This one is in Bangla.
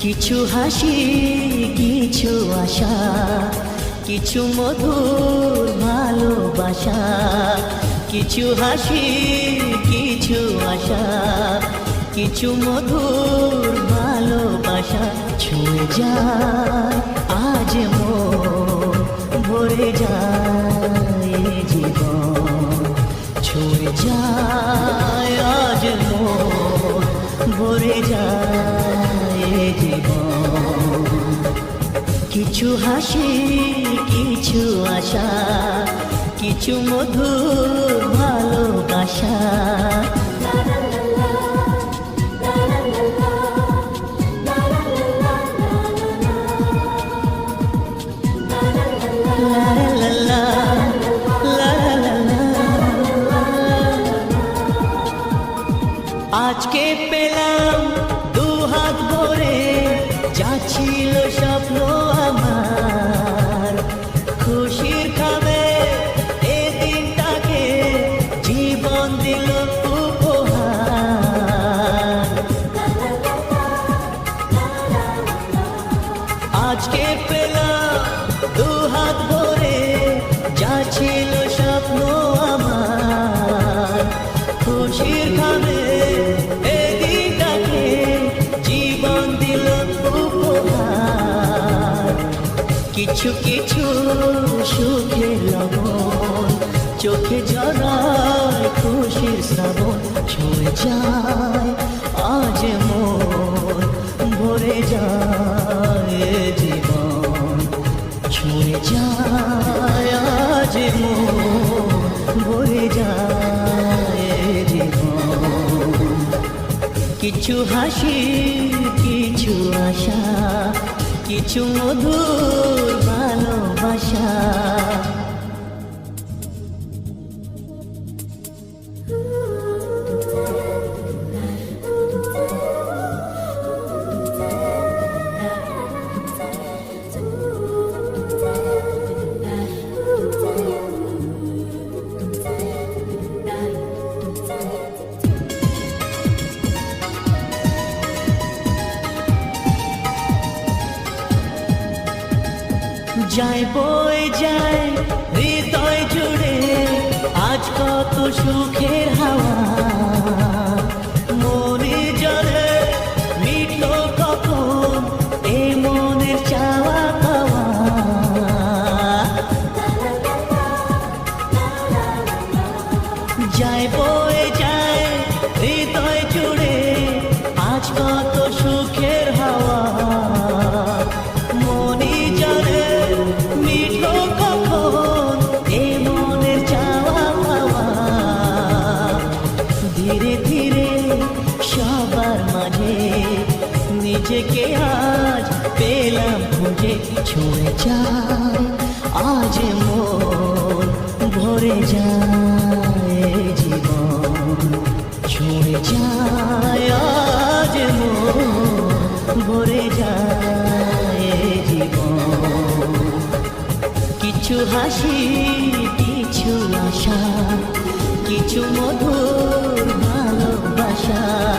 কিছু হাসি, কিছু আশা, কিছু মধুর ভালোবাসা। কিছু হাসি, কিছু আশা, কিছু মধুর ভালোবাসা। ছুঁয়ে যায় আজ মন, ভরে যায় জীবন। ছুঁয়ে যায় আজ মন, ভরে যায় জীবন। কিছু হাসি, কিছু আশা, কিছু মধুর ভালোবাসা। আজকে পেলাম দুহাত ভরে, যা ছিল স্বপ্ন আমার। খুশির খাবে এই দিনটাকে, জীবন দিল উপহার। আজকে পেলাম দুহাত ভরে, যা ছিল স্বপ্ন আমার। খুশির খাবে কিছু কিছু সুখের লবণ, চোখে জড়ায় খুশির শ্রাবণ। ছুঁয়ে যায় আজ মন, ভরে যায় জীবন। ছুঁয়ে যায় আজ মন, ভরে যায় জীবন। কিছু হাসি, কিছু আশা, কিছু মধুর ভালোবাসা। যায় বয়ে যায় হৃদয় জুড়ে আজ কত সুখের হাওয়া। মনে জলে মিটলো কখন এই মনের চাওয়া পাওয়া। যায় বয়ে যায় হৃদয় জুড়ে আজ কত সুখের হাওয়া। মনে জলে মিটলো কখন এই মনের চাওয়া পাওয়া। ধীরে ধীরে সবার মাঝে নিজেকে আজ পেলাম খুঁজে। ছুঁয়ে যায় আজ মন, ভরে যায় জীবন। ছুঁয়ে যায় আজ মন, ভরে যায় জীবন। কিছু হাসি, কিছু আশা, কিছু মধুর ভালোবাসা।